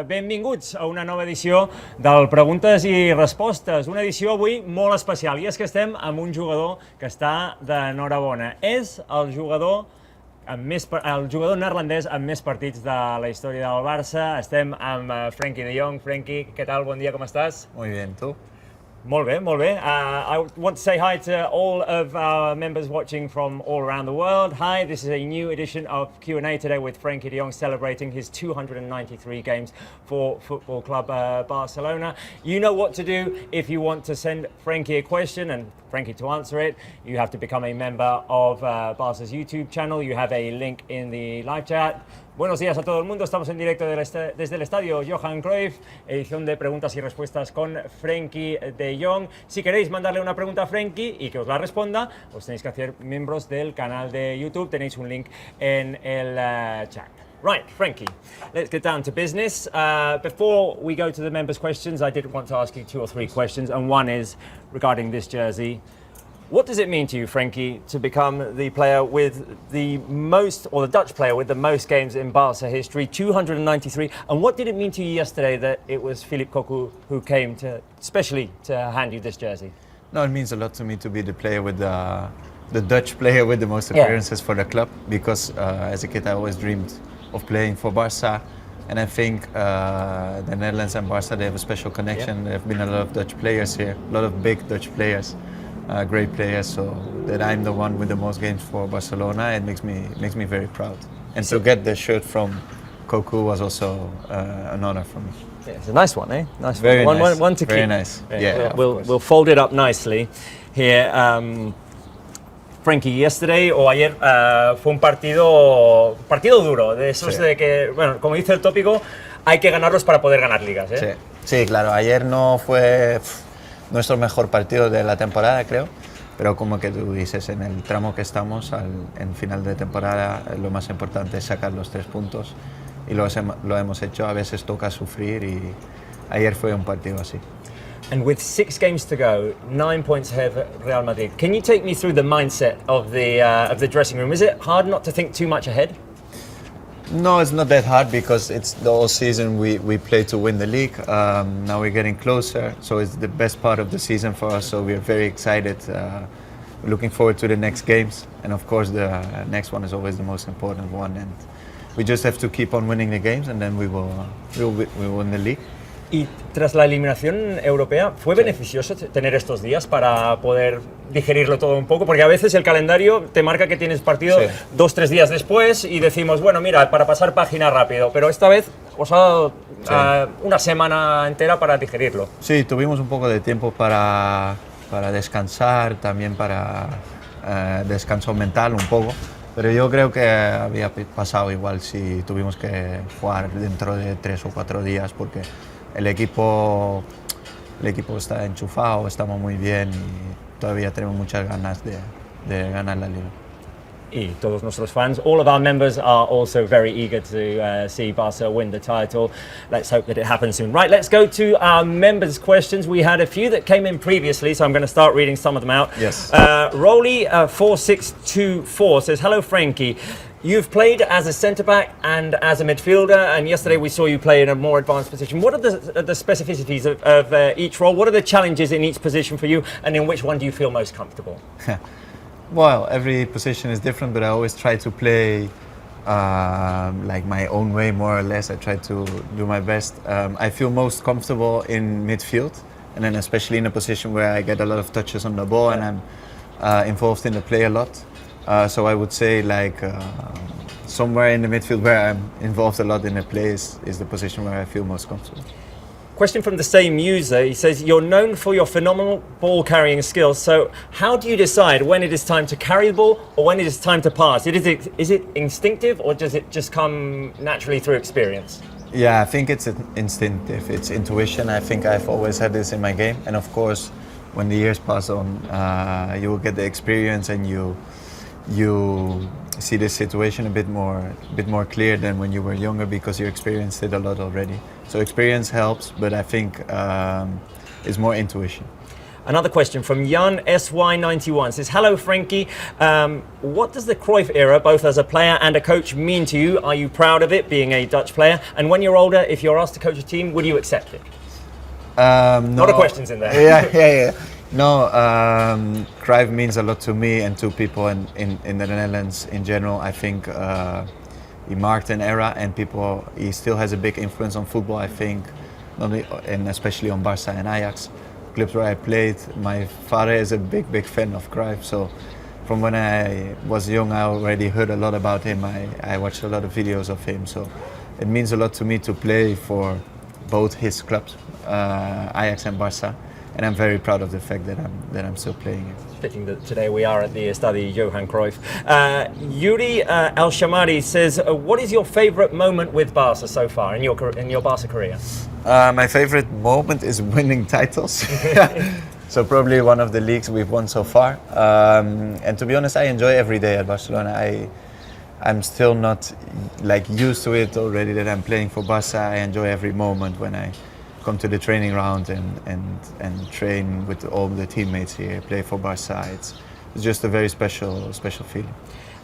Benvinguts a una nova edició del Preguntes i Respostes, una edició avui molt especial, i és que estem amb un jugador que està d'enhorabona. És el jugador neerlandès amb més partits de la història del Barça. Estem amb Frenkie de Jong. Frenkie, què tal? Bon dia, com estàs? Muy bien, ¿tú? Molt bé, molt bé. I want to say hi to all of our members watching from all around the world. Hi, this is a new edition of Q&A today with Frenkie de Jong celebrating his 293 games for Football Club Barcelona. You know what to do if you want to send Frenkie a question and Frenkie to answer it. You have to become a member of Barca's YouTube channel. You have a link in the live chat. Buenos días a todo el mundo, estamos en directo desde el estadio Johan Cruyff, edición de preguntas y respuestas con Frenkie de Jong. Si queréis mandarle una pregunta a Frenkie y que os la responda, os tenéis que hacer miembros del canal de YouTube, tenéis un link en el chat. Right, Frenkie, let's get down to business. Before we go to the members' questions, I did want to ask you 2 or 3 questions, and one is regarding this jersey. What does it mean to you, Frenkie, to become the player with the most, or the Dutch player with the most games in Barca history, 293? And what did it mean to you yesterday that it was Philippe Cocu who came to, especially to hand you this jersey? No, it means a lot to me to be the player with the Dutch player with the most appearances for the club, because as a kid I always dreamed of playing for Barca, and I think the Netherlands and Barca, they have a special connection. There have been a lot of Dutch players here, a lot of big Dutch players. Great players, so that I'm the one with the most games for Barcelona, it makes me very proud. And to get the shirt from Cocu was also an honor for me. Yeah, it's a nice one, eh? Nice very one. Nice. One to keep. Very nice. Yeah, we'll fold it up nicely here. Frenkie, yesterday o ayer fue un partido duro, de esos de que, bueno, como dice el tópico, hay que ganarlos para poder ganar ligas, ¿eh? Sí, claro, ayer no fue nuestro mejor partido de la temporada, creo, pero como que tú dices, en el tramo que estamos, en final de temporada, lo más importante es sacar los 3 puntos, y lo hemos hecho. A veces toca sufrir, y ayer fue un partido así. And with 6 games to go, 9 points ahead of Real Madrid, can you take me through the mindset of the dressing room? Is it hard not to think too much ahead? No, it's not that hard, because it's the whole season we play to win the league. Now we're getting closer, so it's the best part of the season for us, so we're very excited. Looking forward to the next games, and of course the next one is always the most important one, and we just have to keep on winning the games, and then we will win the league. Y tras la eliminación europea, ¿fue beneficioso tener estos días para poder digerirlo todo un poco? Porque a veces el calendario te marca que tienes partido 2-3 días después y decimos, bueno, mira, para pasar página rápido, pero esta vez os ha dado una semana entera para digerirlo. Sí, tuvimos un poco de tiempo para descansar, también para descanso mental un poco, pero yo creo que había pasado igual si tuvimos que jugar dentro de 3 o 4 días, porque el equipo está enchufado, estamos muy bien y todavía tenemos muchas ganas de ganar la Liga. Y todos nuestros fans, all of our members are also very eager to see Barca win the title. Let's hope that it happens soon. Right, let's go to our members' questions. We had a few that came in previously, so I'm going to start reading some of them out. Yes. Rolly 4624 says, hello Frenkie. You've played as a centre-back and as a midfielder, and yesterday we saw you play in a more advanced position. What are the specificities of each role? What are the challenges in each position for you, and in which one do you feel most comfortable? Well, every position is different, but I always try to play like my own way, more or less. I try to do my best. I feel most comfortable in midfield, and then especially in a position where I get a lot of touches on the ball and I'm involved in the play a lot. So I would say like somewhere in the midfield where I'm involved a lot in the play is the position where I feel most comfortable. Question from the same user. He says, you're known for your phenomenal ball carrying skills, so how do you decide when it is time to carry the ball or when it is time to pass? Is it instinctive, or does it just come naturally through experience? Yeah, I think it's instinctive, it's intuition. I think I've always had this in my game, and of course when the years pass on, you will get the experience, and you see the situation a bit more clear than when you were younger, because you experienced it a lot already. So experience helps, but I think it's more intuition. Another question from Jan SY91 says, hello Frenkie, what does the Cruyff era, both as a player and a coach, mean to you? Are you proud of it, being a Dutch player? And when you're older, if you're asked to coach a team, would you accept it? No. A lot of questions in there. Yeah. No, Cruyff means a lot to me and to people in the Netherlands in general. I think he marked an era, and he still has a big influence on football, I think, and especially on Barça and Ajax, clubs where I played. My father is a big fan of Cruyff, so from when I was young I already heard a lot about him. I watched a lot of videos of him, so it means a lot to me to play for both his clubs, Ajax and Barça, and I'm very proud of the fact that I'm still playing it. Fitting that today we are at the Estadio Johan Cruyff. Yuri El Shamari says, what is your favourite moment with Barca so far in your Barca career? My favourite moment is winning titles. So probably one of the leagues we've won so far. And to be honest, I enjoy every day at Barcelona. I'm still not used to it already that I'm playing for Barca. I enjoy every moment when I come to the training ground and train with all the teammates here, play for Barca. It's just a very special feeling.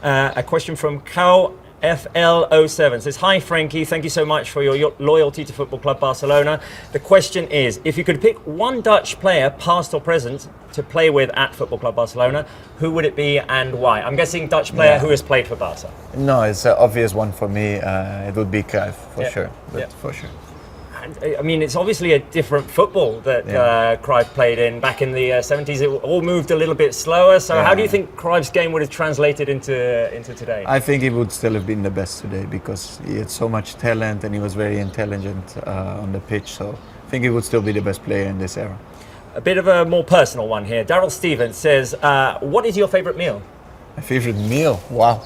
A question from Cal FL07 says, hi Frenkie, thank you so much for your loyalty to Football Club Barcelona. The question is, if you could pick one Dutch player, past or present, to play with at Football Club Barcelona, who would it be and why? I'm guessing Dutch player who has played for Barca. No, it's an obvious one for me. It would be Cruyff, for sure. I mean, it's obviously a different football that Cruyff played in back in the 70s. It all moved a little bit slower. So how do you think Cruyff's game would have translated into today? I think he would still have been the best today because he had so much talent and he was very intelligent on the pitch. So I think he would still be the best player in this era. A bit of a more personal one here. Daryl Stevens says, what is your favourite meal? My favourite meal? Wow.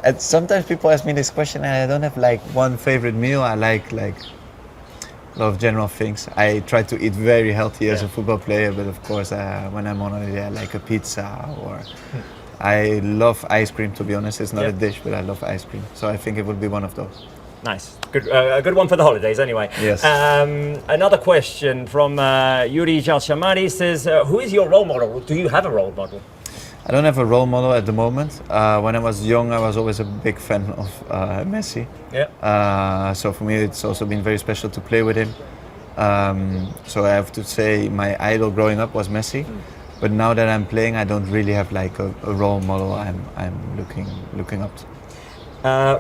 And sometimes people ask me this question and I don't have one favourite meal. I like a lot of general things. I try to eat very healthy as a football player, but of course when I'm on holiday I like a pizza, or I love ice cream, to be honest. It's not a dish, but I love ice cream. So I think it would be one of those. Nice. Good, a good one for the holidays anyway. Yes. Another question from Yuri Jalshamari says, who is your role model? Do you have a role model? I don't have a role model at the moment. When I was young, I was always a big fan of Messi. Yeah. So for me, it's also been very special to play with him. So I have to say my idol growing up was Messi. But now that I'm playing, I don't really have a role model I'm looking up to.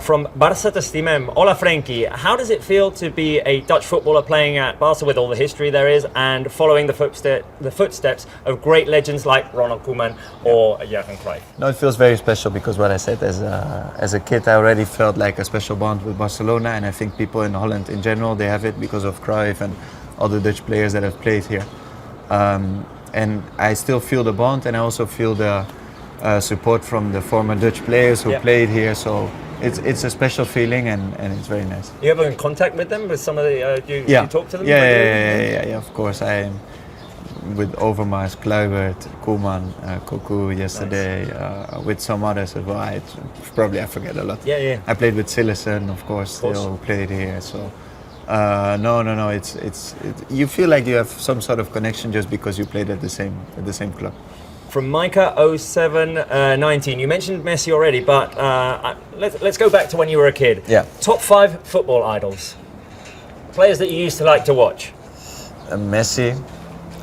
From Barça Testimem, hola Frenkie, how does it feel to be a Dutch footballer playing at Barca with all the history there is and following the footsteps of great legends like Ronald Koeman or Johan Cruyff? No, it feels very special because what I said, as a kid I already felt like a special bond with Barcelona, and I think people in Holland in general, they have it because of Cruyff and all the Dutch players that have played here. And I still feel the bond, and I also feel the support from the former Dutch players who played here. So it's a special feeling, and it's very nice. You ever in contact with them? With some of the you talk to them? Yeah. Of course, I am with Overmars, Kluivert, Koeman, Cocu yesterday, with some others as well. I forget a lot. Yeah. I played with Sillissen, of course. They all played here. So no. It's you feel like you have some sort of connection just because you played at the same club. From Micah 0719, you mentioned Messi already, but let's go back to when you were a kid. Yeah. Top 5 football idols, players that you used to like to watch. Messi.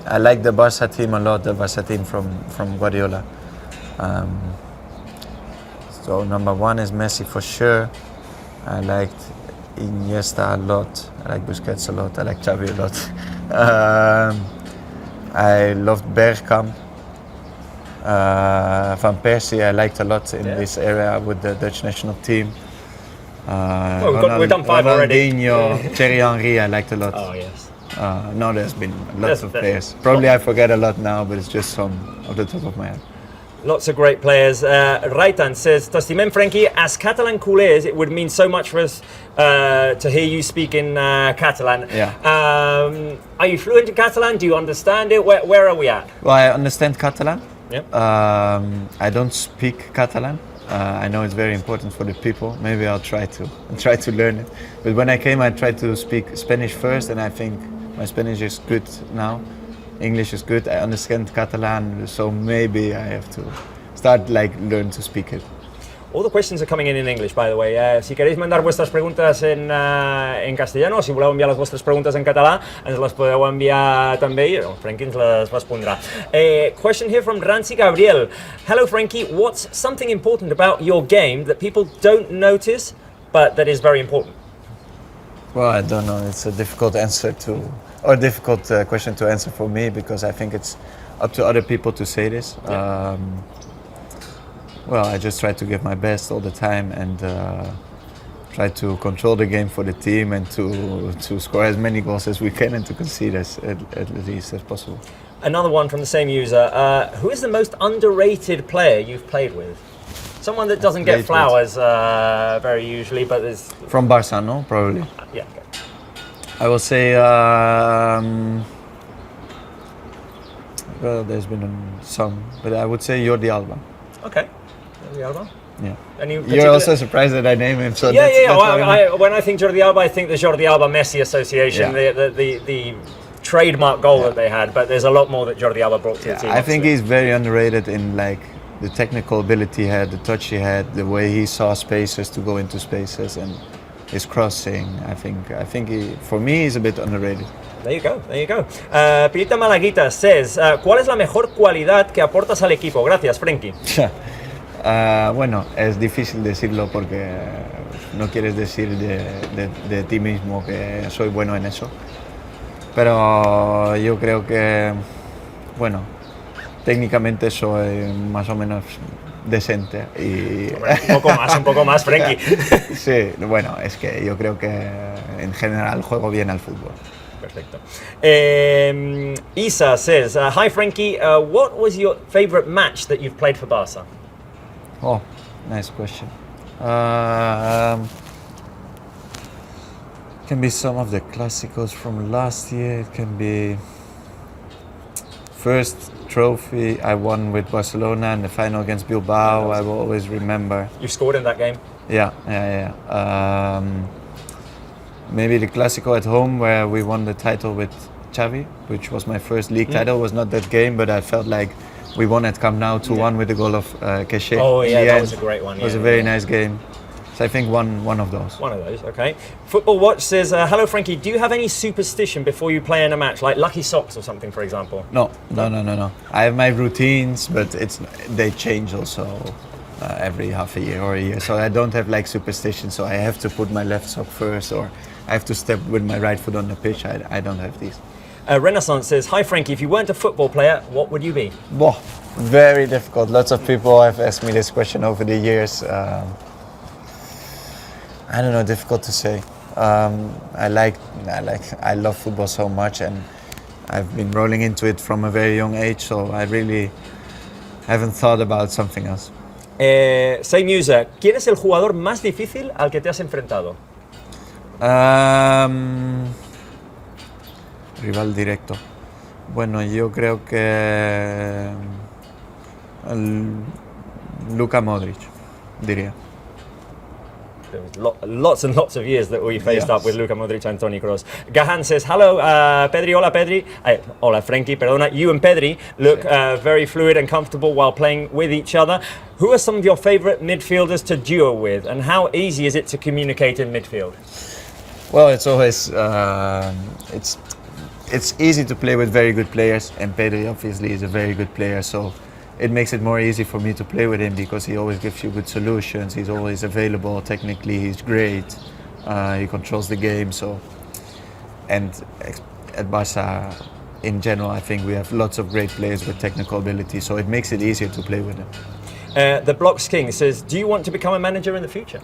I like the Barça team a lot. The Barça team from Guardiola. So number 1 is Messi for sure. I liked Iniesta a lot. I like Busquets a lot. I like Xavi a lot. I loved Bergkamp. Van Persie I liked a lot in this area with the Dutch national team. We've done 5 already. Ronaldinho, Thierry Henry I liked a lot. Oh yes. No, there's been lots of players. Probably I forget a lot now, but it's just some off the top of my head. Lots of great players. Raitan says, T'estimem Frenkie, as Catalan culers, it would mean so much for us to hear you speak in Catalan. Yeah. Are you fluent in Catalan? Do you understand it? Where are we at? Well, I understand Catalan. Yep. I don't speak Catalan. I know it's very important for the people. Maybe I'll try to learn it. But when I came, I tried to speak Spanish first, and I think my Spanish is good now. English is good. I understand Catalan, so maybe I have to start learn to speak it. All the questions are coming in English, by the way. Si queréis mandar vuestras preguntes en castellano, si voleu enviar les vostres preguntes en català, ens les podeu enviar també i Frenkie ens les respondrà. Question here from Rancy Gabriel. Hello Frenkie, what's something important about your game that people don't notice but that is very important? Well, I don't know. It's a difficult question to answer for me because I think it's up to other people to say this. Yeah. Well, I just try to give my best all the time and try to control the game for the team and to score as many goals as we can and to concede at least as possible. Another one from the same user. Who is the most underrated player you've played with? Someone that doesn't get flowers very usually, but there's... From Barça, no? Probably. Yeah. Okay. I will say... well, there's been some, but I would say Jordi Alba. Okay. Jordi Alba? Yeah. You're also surprised that I name him, so when I think Jordi Alba, I think the Jordi Alba-Messi association, the trademark goal that they had, but there's a lot more that Jordi Alba brought to the team. I think he's very underrated in the technical ability he had, the touch he had, the way he saw spaces to go into spaces, and his crossing. I think he, for me, he's a bit underrated. There you go. Pirita Malaguita says, ¿cuál es la mejor cualidad que aportas al equipo? Gracias, Frenkie. Bueno, es difícil decirlo porque no quieres decir de ti mismo que soy bueno en eso. Pero yo creo que, bueno, técnicamente soy más o menos decente. Y un poco más, Frenkie. Sí, bueno, es que yo creo que en general juego bien al fútbol. Perfecto. Isa says, hi Frenkie, what was your favorite match that you've played for Barça? Oh, nice question. Can be some of the clásicos from last year. It can be first trophy I won with Barcelona in the final against Bilbao. I will always remember. You scored in that game? Yeah. Maybe the Clásico at home where we won the title with Xavi, which was my first league title. It was not that game, but I felt like we won at Camp Nou 2-1 with the goal of Keshe. Oh yeah, that was a great one. It was a very nice game. So I think one of those. One of those, okay. Football Watch says, hello Frenkie, do you have any superstition before you play in a match, like lucky socks or something, for example? No. I have my routines, but they change also every half a year or a year. So I don't have superstition, so I have to put my left sock first or I have to step with my right foot on the pitch. I don't have these. Renaissance says, hi Frenkie, if you weren't a football player, what would you be? Very difficult. Lots of people have asked me this question over the years. I don't know, difficult to say. I love football so much and I've been rolling into it from a very young age, so I really haven't thought about something else. Same user, ¿quién es el jugador más difícil al que te has enfrentado? Rival directo. Bueno, yo creo que Luka Modric, diría. There was lots and lots of years that we faced up with Luka Modric and Toni Kroos. Gahan says, hello, Pedri, hola Pedri. Hola Frenkie, perdona. You and Pedri look very fluid and comfortable while playing with each other. Who are some of your favourite midfielders to duo with and how easy is it to communicate in midfield? Well, it's always, it's easy to play with very good players and Pedri obviously is a very good player, so it makes it more easy for me to play with him because he always gives you good solutions. He's always available technically. He's great. He controls the game. And at Barça, in general, I think we have lots of great players with technical ability. So it makes it easier to play with him. The Blocks King says, do you want to become a manager in the future?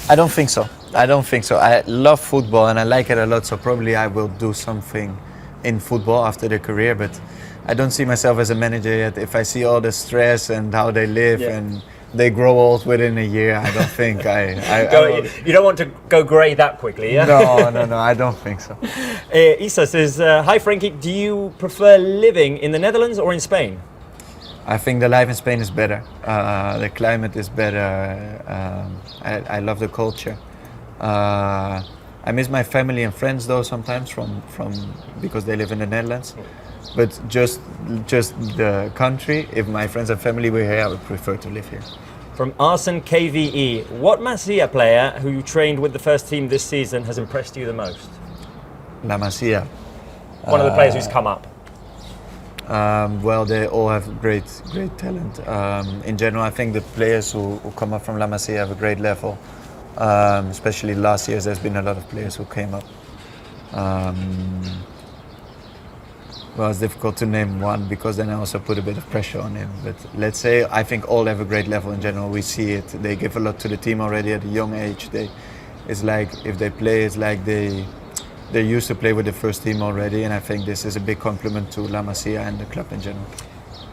I don't think so. I love football and I like it a lot. So probably I will do something in football after the career, but I don't see myself as a manager yet. If I see all the stress and how they live and they grow old within a year, I don't think you don't want to go grey that quickly, yeah? No, I don't think so. Isa says, hi Frenkie, do you prefer living in the Netherlands or in Spain? I think the life in Spain is better. The climate is better. I love the culture. I miss my family and friends though sometimes from because they live in the Netherlands. But just the country, if my friends and family were here, I would prefer to live here. From Arsen KVE, what Masia player who you trained with the first team this season has impressed you the most? La Masia. One of the players who's come up. Well, they all have great talent. In general, I think the players who come up from La Masia have a great level. Especially last year, there's been a lot of players who came up. Well, it's difficult to name one because then I also put a bit of pressure on him. But let's say I think all have a great level in general. We see it. They give a lot to the team already at a young age. It's like if they play, it's like they're used to play with the first team already. And I think this is a big compliment to La Masia and the club in general.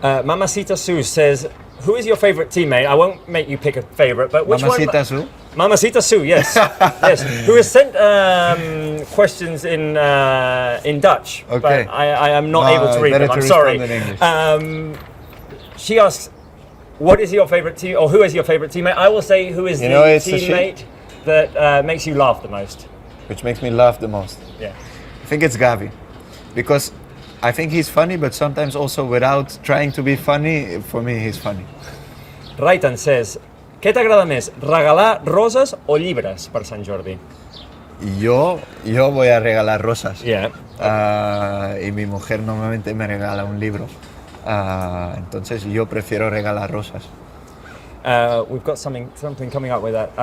Mamacita Su says, who is your favourite teammate? I won't make you pick a favourite, but which Mamacita one? Su? Mamacita Su, yes. Yes. Who has sent questions in Dutch, Okay. but I am not able to read them, I'm sorry. In English. She asks, what is your favourite team, or who is your favourite teammate? I will say who is the teammate that makes you laugh the most. Which makes me laugh the most. Yeah. I think it's Gavi. Because I think he's funny, but sometimes also without trying to be funny, for me he's funny. Raitan says, què t'agrada més, regalar roses o llibres per Sant Jordi? Yo voy a regalar rosas. Yeah. Y mi mujer normalmente me regala un libro. Entonces yo prefiero regalar rosas. We've got something coming up with that.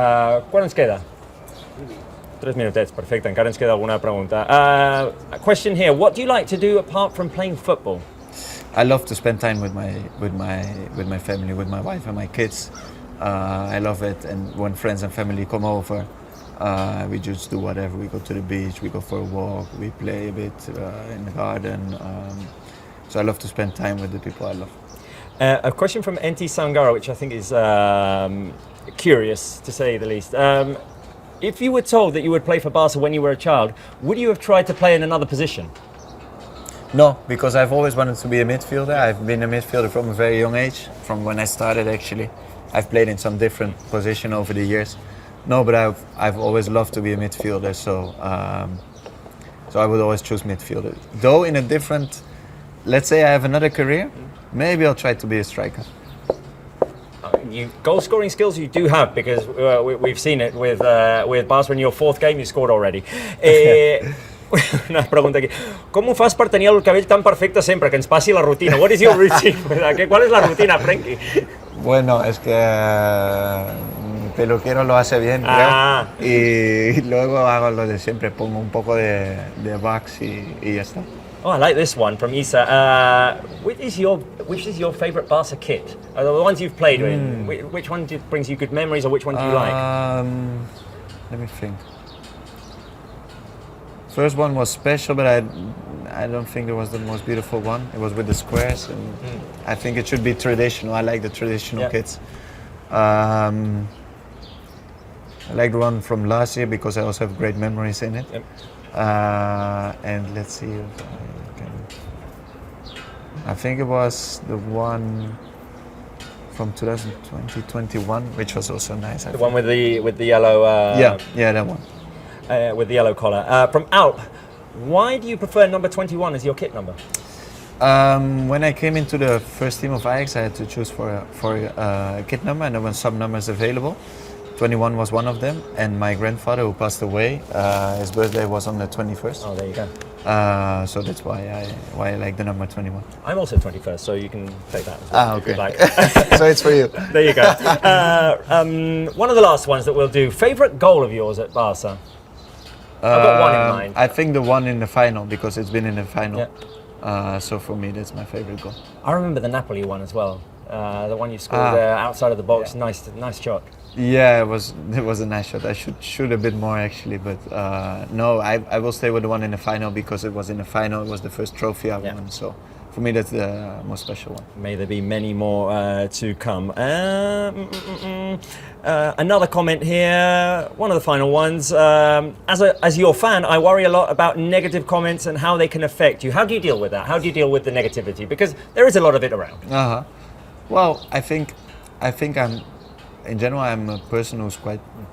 ¿Cuál ens queda? 3 minutets, perfecte. Encara ens queda alguna pregunta. A question here. What do you like to do apart from playing football? I love to spend time with my family, with my wife and my kids. I love it, and when friends and family come over, we just do whatever. We go to the beach, we go for a walk, we play a bit in the garden. So I love to spend time with the people I love. A question from NT Sangara, which I think is curious, to say the least. If you were told that you would play for Barca when you were a child, would you have tried to play in another position? No, because I've always wanted to be a midfielder. I've been a midfielder from a very young age, from when I started actually. I've played in some different positions over the years. No, but I've always loved to be a midfielder, so I would always choose midfielder. Though in a different, let's say I have another career, maybe I'll try to be a striker. Goal scoring skills you do have, because we've seen it with Barça. In your 4th game you scored already. Una pregunta aquí. Com ho fas per tenir el cabell tan perfecte sempre, que ens passi la rutina? What is your routine? ¿Cuál es la rutina, Frenkie? Bueno, es que mi peluquero lo hace bien, creo. Y luego hago lo de siempre, pongo un poco de wax y ya está. Oh, I like this one from Isa. Which is your favourite Barca kit? The ones you've played with. Which one brings you good memories, or which one do you like? Let me think. First one was special, but I don't think it was the most beautiful one. It was with the squares, and I think it should be traditional. I like the traditional kits. I like the one from last year because I also have great memories in it. Yep. And let's see if I think it was the one from 2020-21, which was also nice. The one with the yellow. Yeah, that one. With the yellow collar. From Alp, why do you prefer number 21 as your kit number? When I came into the first team of Ajax, I had to choose for a kit number, and there were some numbers available. 21 was one of them, and my grandfather, who passed away, his birthday was on the 21st. Oh, there you go. So that's why I like the number 21. I'm also 21st, so you can take that as well. Okay. If you'd like. So it's for you. There you go. One of the last ones that we'll do. Favourite goal of yours at Barca? I've got one in mind. I think the one in the final, because it's been in the final. Yeah. So for me, that's my favourite goal. I remember the Napoli one as well. The one you scored outside of the box. Yeah. Nice shot. Yeah, it was a nice shot. I should shoot a bit more actually, but no, I will stay with the one in the final because it was in the final. It was the first trophy I won, so for me that's the most special one. May there be many more to come. Another comment here, one of the final ones. As your fan, I worry a lot about negative comments and how they can affect you. How do you deal with that? How do you deal with the negativity? Because there is a lot of it around. Well, I think in general, I'm a person who's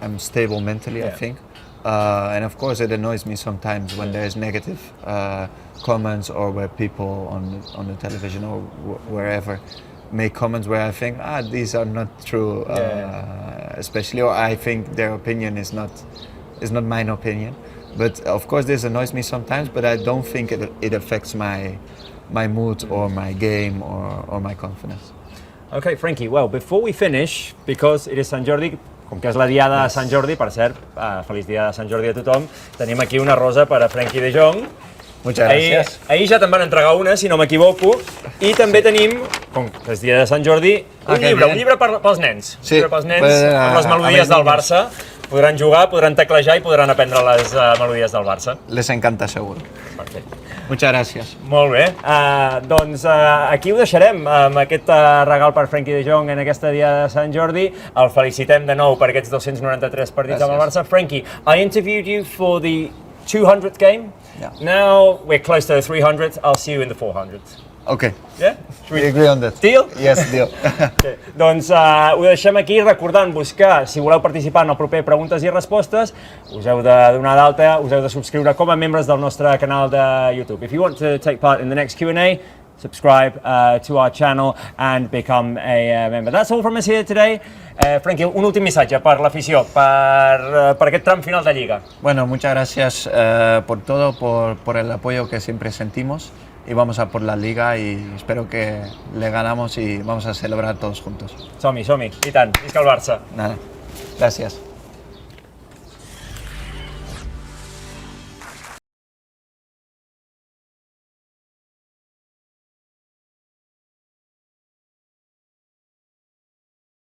I'm stable mentally, I think. And of course, it annoys me sometimes when there's negative comments or where people on the television or wherever make comments where I think, these are not true, especially, or I think their opinion is not mine opinion. But of course, this annoys me sometimes, but I don't think it affects my mood or my game or my confidence. Okay, Frenkie, well, before we finish, because it is Sant Jordi, com que és la diada de Sant Jordi, per cert, feliç dia de Sant Jordi a tothom, tenim aquí una rosa per a Frenkie de Jong. Muchas gracias. Ahir ja te'n van entregar una, si no m'equivoco, i també tenim, com que és dia de Sant Jordi, un llibre pels nens. Un llibre pels nens amb les melodies del Barça. Podran jugar, podran teclejar i podran aprendre les melodies del Barça. Les encanta, seguro. Perfecte. Muchas gracias. Molt bé. Doncs aquí ho deixarem, amb aquest regal per Frenkie de Jong en aquesta dia de Sant Jordi. El felicitem de nou per aquests 293 partits amb el Barça. Frenkie, I interviewed you for the 200th game. Yeah. Now we're close to the 300th. I'll see you in the 400th. Okay. Yeah? We agree on that. Deal? Yes, deal. Okay. Doncs ho deixem aquí, recordant-vos que si voleu participar en el proper Preguntes i Respostes, us heu de donar d'alta, us heu de subscriure com a membres del nostre canal de YouTube. If you want to take part in the next Q&A, subscribe to our channel and become a member. That's all from us here today. Frenkie, un últim missatge per l'afició, per aquest tram final de Lliga. Bueno, muchas gracias por todo, por el apoyo que siempre sentimos. Y vamos a por la Liga y espero que le ganamos y vamos a celebrar todos juntos. Som-hi, som-hi. I tant. Visca el Barça. Nada, gracias.